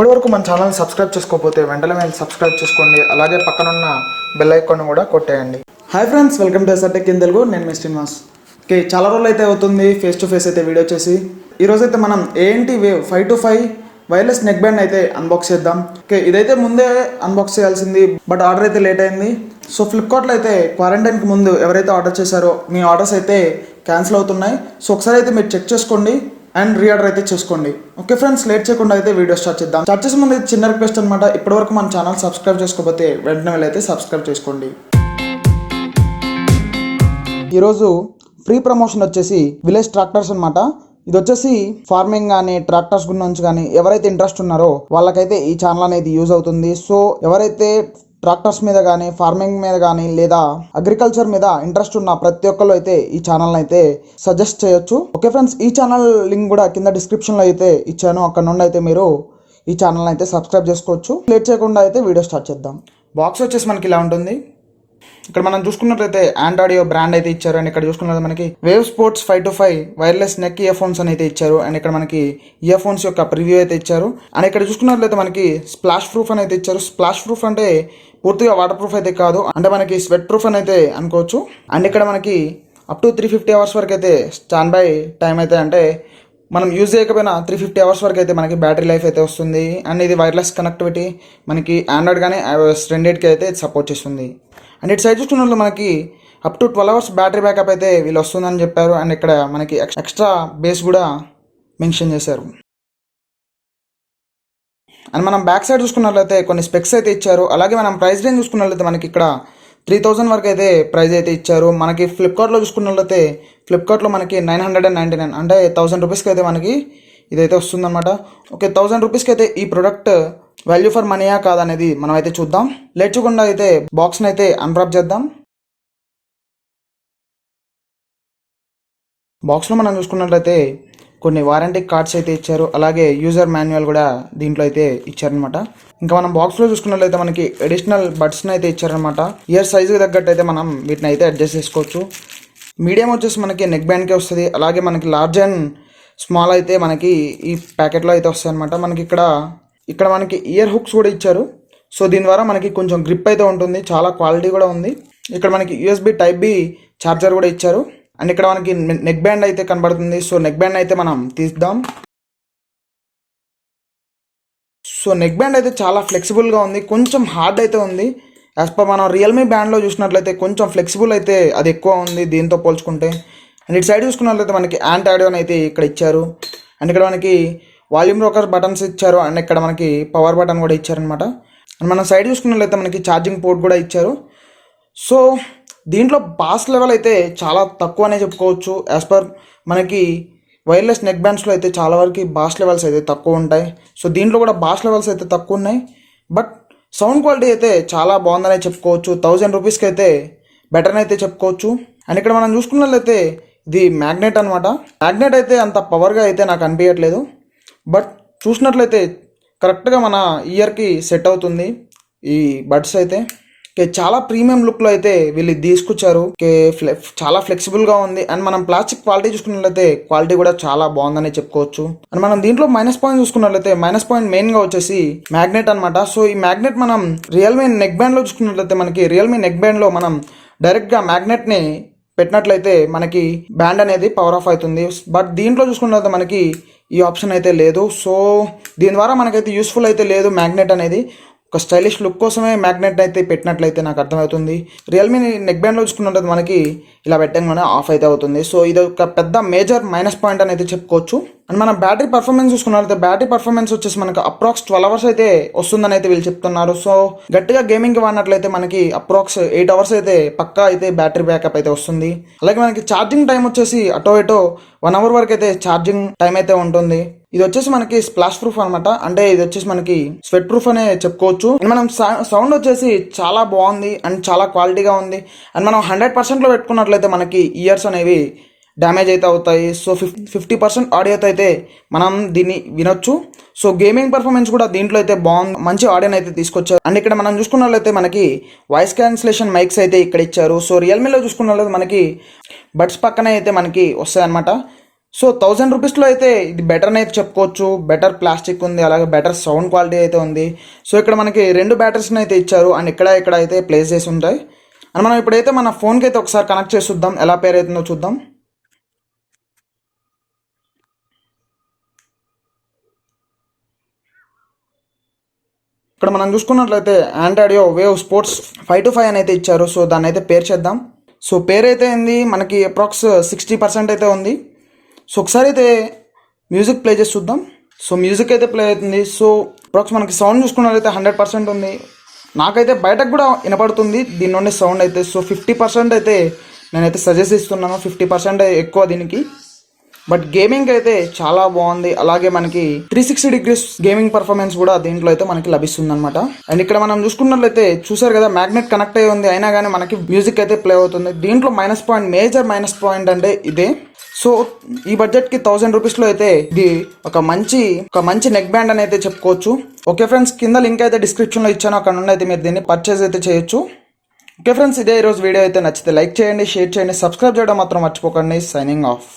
ఇప్పటివరకు మన channel subscribe చేసుకోకపోతే వెంటనే వెళ్ళి సబ్స్క్రైబ్ చేసుకోండి. అలాగే పక్కనున్న బెల్ ఐకాన్ కూడా కొట్టేయండి. Hi friends, welcome to SR tech in Telugu. నేను మీ శ్రీనివాస్. ఓకే, చాలా రోజులు అయితే అవుతుంది ఫేస్ టు ఫేస్ అయితే వీడియో చేసి. ఈరోజు అయితే మనం ANT wave 525 wireless neck band అయితే అన్బాక్స్ చేద్దాం. ఓకే, ఇదైతే ముందే అన్బాక్స్ చేయాల్సింది, బట్ ఆర్డర్ అయితే లేట్ అయింది. సో ఫ్లిప్కార్ట్లో అయితే క్వారంటైన్కి ముందు ఎవరైతే ఆర్డర్ చేశారో మీ ఆర్డర్స్ అయితే క్యాన్సిల్ అవుతున్నాయి. సో ఒకసారి అయితే మీరు చెక్ చేసుకోండి అండ్ రీఆర్డర్ అయితే చేసుకోండి. ఓకే ఫ్రెండ్స్, లేట్ చేయకుండా అయితే వీడియో స్టార్ట్ చేద్దాం. స్టార్ట్ చేసే ముందు చిన్న రిక్వెస్ట్ అనమాట, ఇప్పటివరకు మన ఛానల్ సబ్స్క్రైబ్ చేసుకోకపోతే వెంటనే వెళ్ళైతే సబ్స్క్రైబ్ చేసుకోండి. ఈరోజు ఫ్రీ ప్రమోషన్ వచ్చేసి విలేజ్ ట్రాక్టర్స్ అనమాట. ఇది వచ్చేసి ఫార్మింగ్ కానీ ట్రాక్టర్స్ గురించి కానీ ఎవరైతే ఇంట్రెస్ట్ ఉన్నారో వాళ్ళకైతే ఈ ఛానల్ అనేది యూజ్ అవుతుంది. సో ఎవరైతే ట్రాక్టర్స్ మీద కానీ ఫార్మింగ్ మీద కానీ లేదా అగ్రికల్చర్ మీద ఇంట్రెస్ట్ ఉన్న ప్రతి ఒక్కరు అయితే ఈ ఛానల్ అయితే సజెస్ట్ చేయొచ్చు. ఓకే ఫ్రెండ్స్, ఈ ఛానల్ లింక్ కూడా కింద డిస్క్రిప్షన్లో అయితే ఇచ్చాను. అక్కడ నుండి అయితే మీరు ఈ ఛానల్ అయితే సబ్స్క్రైబ్ చేసుకోవచ్చు. లేట్ చేయకుండా అయితే వీడియో స్టార్ట్ చేద్దాం. బాక్స్ వచ్చేసి మనకి ఇలా ఉంటుంది. ఇక్కడ మనం చూసుకున్నట్లయితే ఆండ్రాయిడ్ బ్రాండ్ అయితే ఇచ్చారు. అండ్ ఇక్కడ చూసుకున్నట్లయితే మనకి wave sports 525 wireless neck ear phones అని అయితే ఇచ్చారు. అండ్ ఇక్కడ మనకి ఇయర్ ఫోన్స్ యొక్క ప్రివ్యూ అయితే ఇచ్చారు. అండ్ ఇక్కడ చూసుకున్నట్లయితే మనకి స్ప్లాష్ ప్రూఫ్ అని అయితే ఇచ్చారు. స్ప్లాష్ ప్రూఫ్ అంటే పూర్తిగా వాటర్ ప్రూఫ్ అయితే కాదు, అంటే మనకి స్వెట్ ప్రూఫ్ అని అయితే అనుకోవచ్చు. అండ్ ఇక్కడ మనకి అప్ టు 350 అవర్స్ వరకు అయితే స్టాండ్ బై టైం అయితే, అంటే మనం యూజ్ చేయకపోయినా 350 అవర్స్ వరకు అయితే మనకి బ్యాటరీ లైఫ్ అయితే వస్తుంది. అండ్ ఇది వైర్లెస్ కనెక్టివిటీ మనకి ఆండ్రాయిడ్ కానీ iOS రెండింటికి అయితే సపోర్ట్ చేస్తుంది. అండ్ ఇటు సైడ్ చూసుకున్నట్లు మనకి up to 12 hours battery backup అయితే వీళ్ళు వస్తుందని చెప్పారు. అండ్ ఇక్కడ మనకి ఎక్స్ట్రా బేస్ కూడా మెన్షన్ చేశారు. అండ్ మనం బ్యాక్ సైడ్ చూసుకున్నట్లయితే కొన్ని స్పెక్స్ అయితే ఇచ్చారు. అలాగే మనం ప్రైస్ రేంజ్ చూసుకున్నట్లయితే మనకి ఇక్కడ 3000 వరకు అయితే ప్రైస్ అయితే ఇచ్చారు. మనకి ఫ్లిప్కార్ట్లో చూసుకున్నట్లయితే ఫ్లిప్కార్ట్లో మనకి 999 అంటే 1000 రూపీస్కి అయితే మనకి ఇదైతే వస్తుందన్నమాట. ఓకే, 1000 రూపీస్కి అయితే ఈ ప్రోడక్ట్ వాల్యూ ఫర్ మనీయా కాదనేది మనం అయితే చూద్దాం. లేట్ చేయకుండా అయితే బాక్స్ని అయితే అన్రాప్ చేద్దాం. బాక్స్లో మనం చూసుకున్నట్లయితే కొన్ని వారంటీ కార్డ్స్ అయితే ఇచ్చారు. అలాగే యూజర్ మాన్యువల్ కూడా దీంట్లో అయితే ఇచ్చారనమాట. ఇంకా మనం బాక్స్లో చూసుకున్నట్లయితే మనకి అడిషనల్ బడ్స్ని అయితే ఇచ్చారనమాట. ఇయర్ సైజుకి తగ్గట్టు అయితే మనం వీటిని అయితే అడ్జస్ట్ చేసుకోవచ్చు. మీడియం వచ్చేసి మనకి నెక్ బ్యాండ్కే వస్తుంది. అలాగే మనకి లార్జ్ అండ్ స్మాల్ అయితే మనకి ఈ ప్యాకెట్లో అయితే వస్తాయి అనమాట. మనకి ఇక్కడ మనకి ఇయర్ హుక్స్ కూడా ఇచ్చారు. సో దీని ద్వారా మనకి కొంచెం గ్రిప్ అయితే ఉంటుంది, చాలా క్వాలిటీ కూడా ఉంది. ఇక్కడ మనకి USB Type-B ఛార్జర్ కూడా ఇచ్చారు. అండ్ ఇక్కడ మనకి నెక్ బ్యాండ్ అయితే కనబడుతుంది. సో నెక్ బ్యాండ్ అయితే మనం తీద్దాం. సో నెక్ బ్యాండ్ అయితే చాలా ఫ్లెక్సిబుల్గా ఉంది, కొంచెం హార్డ్ అయితే ఉంది. యాజ్ పర్ మనం రియల్మీ బ్యాండ్లో చూసినట్లయితే కొంచెం ఫ్లెక్సిబుల్ అయితే అది ఎక్కువ ఉంది దీంతో పోల్చుకుంటే. అండ్ ఇటు సైడ్ చూసుకున్నట్లయితే మనకి ఆడియో అయితే ఇక్కడ ఇచ్చారు. అండ్ ఇక్కడ మనకి వాల్యూమ్ రోకర్ బటన్స్ ఇచ్చారు. అండ్ ఇక్కడ మనకి పవర్ బటన్ కూడా ఇచ్చారనమాట. అండ్ మనం సైడ్ చూసుకున్నట్లయితే మనకి ఛార్జింగ్ పోర్ట్ కూడా ఇచ్చారు. సో దీంట్లో బాస్ లెవెల్ అయితే చాలా తక్కువ అనే చెప్పుకోవచ్చు. యాజ్ పర్ మనకి వైర్లెస్ నెక్ బ్యాండ్స్లో అయితే చాలా వరకు బాస్ లెవెల్స్ అయితే తక్కువ ఉంటాయి. సో దీంట్లో కూడా బాస్ లెవెల్స్ అయితే తక్కువ ఉన్నాయి, బట్ సౌండ్ క్వాలిటీ అయితే చాలా బాగుందనే చెప్పుకోవచ్చు. 1000 రూపీస్కి అయితే బెటర్ అయితే చెప్పుకోవచ్చు. అండ్ ఇక్కడ మనం చూసుకున్నట్లయితే ఇది మ్యాగ్నెట్ అనమాట. మ్యాగ్నెట్ అయితే అంత పవర్గా అయితే నాకు అనిపించట్లేదు, బట్ చూసినట్లయితే కరెక్ట్గా మన ఇయర్కి సెట్ అవుతుంది ఈ బడ్స్ అయితే. చాలా ప్రీమియం లుక్లో అయితే వీళ్ళు తీసుకొచ్చారు. చాలా ఫ్లెక్సిబుల్గా ఉంది. అండ్ మనం ప్లాస్టిక్ క్వాలిటీ చూసుకున్నట్లయితే క్వాలిటీ కూడా చాలా బాగుందని చెప్పుకోవచ్చు. అండ్ మనం దీంట్లో మైనస్ పాయింట్ చూసుకున్నట్లయితే మైనస్ పాయింట్ మెయిన్గా వచ్చేసి మ్యాగ్నెట్ అనమాట. సో ఈ మ్యాగ్నెట్ మనం రియల్మీ నెక్ బ్యాండ్లో చూసుకున్నట్లయితే మనకి రియల్మీ నెక్ బ్యాండ్లో మనం డైరెక్ట్గా మ్యాగ్నెట్ని పెట్టినట్లయితే మనకి బ్యాండ్ అనేది పవర్ ఆఫ్ అవుతుంది. బట్ దీంట్లో చూసుకున్నట్లయితే మనకి ఈ ఆప్షన్ అయితే లేదు. సో దీని ద్వారా మనకైతే యూస్ఫుల్ అయితే లేదు. మ్యాగ్నెట్ అనేది ఒక స్టైలిష్ లుక్ కోసమే మ్యాగ్నెట్ అయితే పెట్టినట్లయితే నాకు అర్థమవుతుంది. రియల్మీ నెక్ బ్యాండ్లో చూసుకున్నట్లయితే మనకి ఇలా పెట్టగానే ఆఫ్ అయితే అవుతుంది. సో ఇది ఒక పెద్ద మేజర్ మైనస్ పాయింట్ అని అయితే చెప్పుకోవచ్చు. అండ్ మనం బ్యాటరీ పర్ఫార్మెన్స్ చూసుకున్నట్లయితే బ్యాటరీ పర్ఫార్మెన్స్ వచ్చేసి మనకి అప్రాక్స్ 12 అవర్స్ అయితే వస్తుందని అయితే వీళ్ళు చెప్తున్నారు. సో గట్టిగా గేమింగ్కి వాడినట్లయితే మనకి అప్రాక్స్ 8 అవర్స్ అయితే పక్కా అయితే బ్యాటరీ బ్యాకప్ అయితే వస్తుంది. అలాగే మనకి ఛార్జింగ్ టైం వచ్చేసి అటో 1 అవర్ వరకు అయితే ఛార్జింగ్ టైం అయితే ఉంటుంది. ఇది వచ్చేసి మనకి స్ప్లాష్ ప్రూఫ్ అనమాట, అంటే ఇది వచ్చేసి మనకి స్వెట్ ప్రూఫ్ అనే చెప్పుకోవచ్చు. అండ్ మనం సౌండ్ వచ్చేసి చాలా బాగుంది అండ్ చాలా క్వాలిటీగా ఉంది. అండ్ మనం 100%లో పెట్టుకున్నట్లయితే మనకి ఇయర్స్ అనేవి డ్యామేజ్ అయితే అవుతాయి. సో 50% ఆడియోతో అయితే మనం దీన్ని వినొచ్చు. సో గేమింగ్ పర్ఫార్మెన్స్ కూడా దీంట్లో అయితే బాగుంది, మంచి ఆడియోని అయితే తీసుకొచ్చారు. అండ్ ఇక్కడ మనం చూసుకున్నట్లయితే మనకి వాయిస్ క్యాన్సిలేషన్ మైక్స్ అయితే ఇక్కడ ఇచ్చారు. సో రియల్మీలో చూసుకున్నట్లయితే మనకి బడ్స్ పక్కనే అయితే మనకి వస్తాయి అనమాట. సో 1000 రూపీస్లో అయితే ఇది బెటర్ అయితే చెప్పుకోవచ్చు. బెటర్ ప్లాస్టిక్ ఉంది, అలాగే బెటర్ సౌండ్ క్వాలిటీ అయితే ఉంది. సో ఇక్కడ మనకి 2 బ్యాటరీస్ని అయితే ఇచ్చారు అండ్ ఇక్కడ అయితే ప్లేస్ చేసి ఉంటాయి. అండ్ మనం ఇప్పుడైతే మన ఫోన్కి అయితే ఒకసారి కనెక్ట్ చేసి చూద్దాం ఎలా పేర్ అవుతుందో చూద్దాం. ఇక్కడ మనం చూసుకున్నట్లయితే ఆండ్రాయిడ్ వేవ్ స్పోర్ట్స్ 525 అని అయితే ఇచ్చారు. సో దాన్ని అయితే పేర్ చేద్దాం. సో పేర్ అయితే ఏంది మనకి అప్రాక్స్ 60% అయితే ఉంది. సో ఒకసారి అయితే మ్యూజిక్ ప్లే చేసి చూద్దాం. సో మ్యూజిక్ అయితే ప్లే అవుతుంది. సో అప్రాక్స్ మనకి సౌండ్ చూసుకున్నట్లయితే 100% ఉంది. నాకైతే బయటకు కూడా వినపడుతుంది దీని నుండి సౌండ్ అయితే. సో 50% అయితే నేనైతే సజెస్ట్ ఇస్తున్నాను. 50% ఎక్కువ దీనికి. బట్ గేమింగ్ అయితే చాలా బాగుంది. అలాగే మనకి 360 డిగ్రీస్ గేమింగ్ పర్ఫార్మెన్స్ కూడా దీంట్లో అయితే మనకి లభిస్తుంది అనమాట. అండ్ ఇక్కడ మనం చూసుకున్నట్లయితే చూసారు కదా, మ్యాగ్నెట్ కనెక్ట్ అయ్యి ఉంది, అయినా కానీ మనకి మ్యూజిక్ అయితే ప్లే అవుతుంది. దీంట్లో మేజర్ మైనస్ పాయింట్ అంటే ఇదే. సో ఈ బడ్జెట్కి 1000 రూపీస్లో అయితే ఇది ఒక మంచి నెక్ బ్యాండ్ అని అయితే చెప్పుకోవచ్చు. ఓకే ఫ్రెండ్స్, కింద లింక్ అయితే డిస్క్రిప్షన్లో ఇచ్చాను, అక్కడ నుండి అయితే మీరు దీన్ని పర్చేస్ అయితే చేయొచ్చు. ఓకే ఫ్రెండ్స్, ఇదే ఈరోజు వీడియో అయితే నచ్చితే లైక్ చేయండి, షేర్ చేయండి, సబ్స్క్రైబ్ చేయడం మాత్రం మర్చిపోకండి. Signing off.